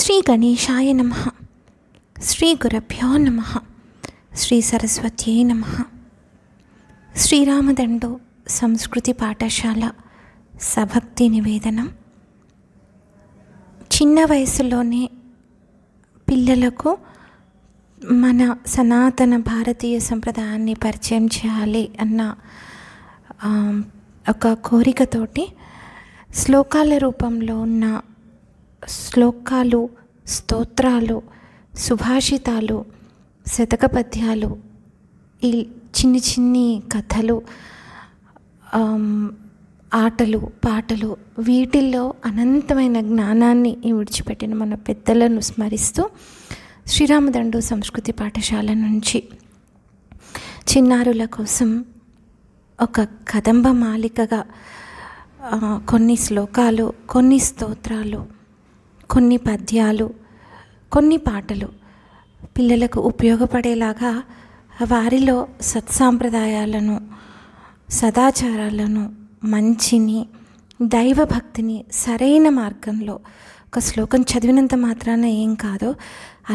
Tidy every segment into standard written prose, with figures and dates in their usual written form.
శ్రీ గణేశాయ నమః. శ్రీ గురుభ్యో నమః. శ్రీ సరస్వత్యై నమః. శ్రీరామదండు సంస్కృతి పాఠశాల సభక్తి నివేదనం. చిన్న వయసులోనే పిల్లలకు మన సనాతన భారతీయ సంప్రదాయాన్ని పరిచయం చేయాలి అన్న ఒక కోరికతోటి శ్లోకాల రూపంలో ఉన్న శ్లోకాలు, స్తోత్రాలు, సుభాషితాలు, శతక పద్యాలు, ఈ చిన్ని కథలు, ఆటలు, పాటలు, వీటిల్లో అనంతమైన జ్ఞానాన్ని విడిచిపెట్టిన మన పెద్దలను స్మరిస్తూ శ్రీరామదండు సంస్కృతి పాఠశాల నుంచి చిన్నారుల కోసం ఒక కదంబ మాలికగా కొన్ని శ్లోకాలు, కొన్ని స్తోత్రాలు, కొన్ని పద్యాలు, కొన్ని పాటలు పిల్లలకు ఉపయోగపడేలాగా వారిలో సత్సాంప్రదాయాలను, సదాచారాలను, మంచిని, దైవభక్తిని సరైన మార్గంలో ఒక శ్లోకం చదివినంత మాత్రాన ఏం కాదో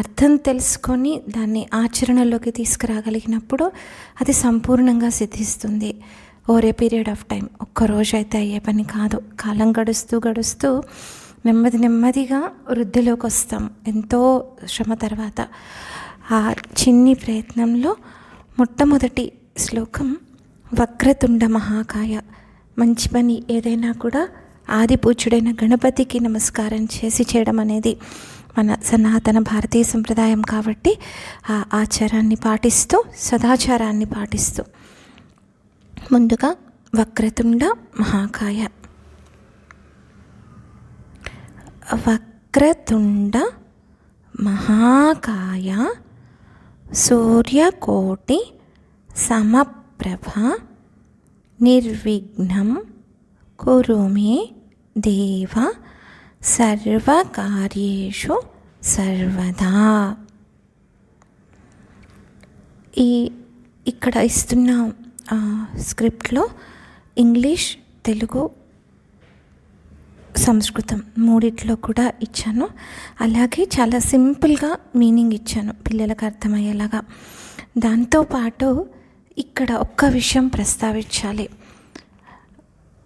అర్థం తెలుసుకొని దాన్ని ఆచరణలోకి తీసుకురాగలిగినప్పుడు అది సంపూర్ణంగా సిద్ధిస్తుంది. Over a period of time, ఒక్కరోజు అయితే అయ్యే పని కాదు. కాలం గడుస్తూ నెమ్మదిగా వృద్ధిలోకి వస్తాం ఎంతో శ్రమ తర్వాత. ఆ చిన్ని ప్రయత్నంలో మొట్టమొదటి శ్లోకం వక్రతుండ మహాకాయ. మంచి పని ఏదైనా కూడా ఆది పూజ్యుడైన గణపతికి నమస్కారం చేసి చేయడం అనేది మన సనాతన భారతీయ సంప్రదాయం కాబట్టి ఆ ఆచారాన్ని పాటిస్తూ, సదాచారాన్ని పాటిస్తూ ముందుగా వక్రతుండ మహాకాయ. వక్రతుండ మహాకాయ సూర్యకోటి సమప్రభ నిర్విఘ్నం కురు మే దేవ సర్వకార్యేషు సర్వదా. ఇక్కడ ఇస్తున్న స్క్రిప్ట్లో ఇంగ్లీష్, తెలుగు, సంస్కృతం మూడిట్లో కూడా ఇచ్చాను. అలాగే చాలా సింపుల్గా మీనింగ్ ఇచ్చాను పిల్లలకు అర్థమయ్యేలాగా. దాంతోపాటు ఇక్కడ ఒక్క విషయం ప్రస్తావించాలి.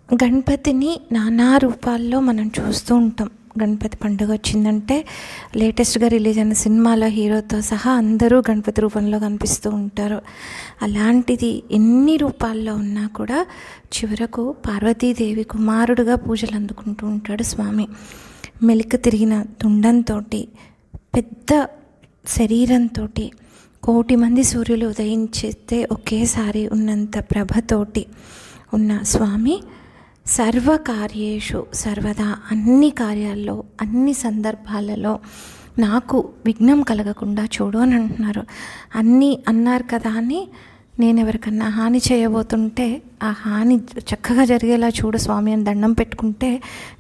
గణపతిని నానా రూపాల్లో మనం చూస్తూ ఉంటాం. గణపతి పండుగ వచ్చిందంటే లేటెస్ట్గా రిలీజ్ అయిన సినిమాలో హీరోతో సహా అందరూ గణపతి రూపంలో కనిపిస్తూ ఉంటారు. అలాంటిది ఎన్ని రూపాల్లో ఉన్నా కూడా చివరకు పార్వతీదేవి కుమారుడుగా పూజలు అందుకుంటూ ఉంటాడు స్వామి. మెలిక తిరిగిన తుండంతో, పెద్ద శరీరంతో, 1,000,000 మంది సూర్యులు ఉదయించేస్తే ఒకేసారి ఉన్నంత ప్రభతోటి ఉన్న స్వామి సర్వకార్యేషు సర్వదా, అన్ని కార్యాల్లో, అన్ని సందర్భాలలో నాకు విఘ్నం కలగకుండా చూడు అని అంటున్నారు. అన్నీ అన్నారు కదా అని నేను ఎవరికన్నా హాని చేయబోతుంటే ఆ హాని చక్కగా జరిగేలా చూడు స్వామి అని దండం పెట్టుకుంటే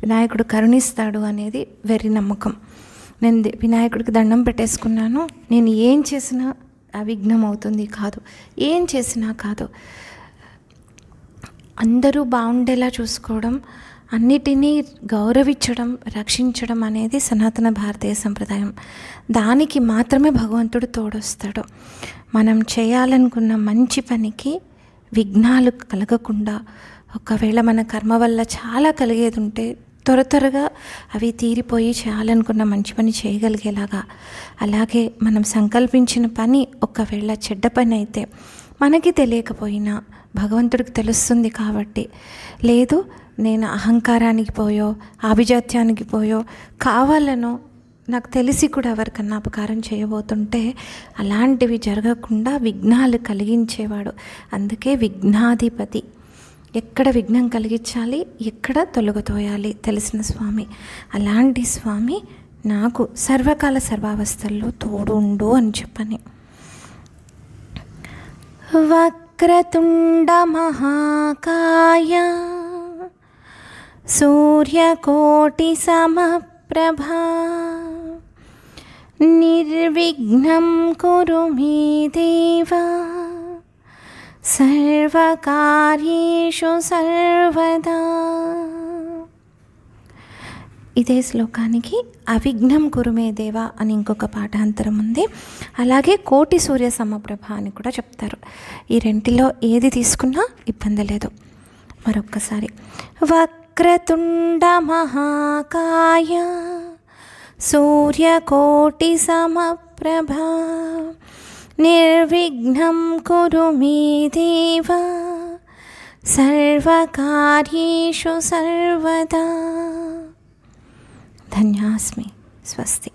వినాయకుడు కరుణిస్తాడు అనేది వెర్రి నమ్మకం. నేను వినాయకుడికి దండం పెట్టేసుకున్నాను, నేను ఏం చేసినా అవిఘ్నం అవుతుంది కాదు, ఏం చేసినా కాదు. అందరూ బాగుండేలా చూసుకోవడం, అన్నిటినీ గౌరవించడం, రక్షించడం అనేది సనాతన భారతీయ సంప్రదాయం. దానికి మాత్రమే భగవంతుడు తోడొస్తాడు. మనం చేయాలనుకున్న మంచి పనికి విఘ్నాలు కలగకుండా, ఒకవేళ మన కర్మ వల్ల చాలా కలిగేది ఉంటే త్వరగా అవి తీరిపోయి చేయాలనుకున్న మంచి పని చేయగలిగేలాగా. అలాగే మనం సంకల్పించిన పని ఒకవేళ చెడ్డ పని అయితే మనకి తెలియకపోయినా భగవంతుడికి తెలుస్తుంది కాబట్టి, లేదు నేను అహంకారానికి పోయో, ఆభిజాత్యానికి పోయో, కావాలనో నాకు తెలిసి కూడా ఎవరికన్నా అపకారం చేయబోతుంటే అలాంటివి జరగకుండా విఘ్నాలు కలిగించేవాడు. అందుకే విఘ్నాధిపతి. ఎక్కడ విఘ్నం కలిగించాలి, ఎక్కడ తొలగతోయాలి తెలిసిన స్వామి. అలాంటి స్వామి నాకు సర్వకాల సర్వావస్థల్లో తోడుండు అని చెప్పని. వక్రతుండ మహాకాయ సూర్యకోటి సమప్రభ నిర్విఘ్నం కురు మే దేవ సర్వకార్యేషు సర్వదా. ఇదే శ్లోకానికి అవిఘ్నం కురుమే దేవ అని ఇంకొక పాఠాంతరం ఉంది. అలాగే కోటి సూర్య సమప్రభ అని కూడా చెప్తారు. ఈ రెంటిలో ఏది తీసుకున్నా ఇబ్బంది లేదు. మరొక్కసారి వక్రతుండ మహాకాయ సూర్యకోటి సమప్రభ నిర్విఘ్నం కురు మే దేవ సర్వకార్యేషు సర్వదా. ధన్యాస్మి. స్వస్తి.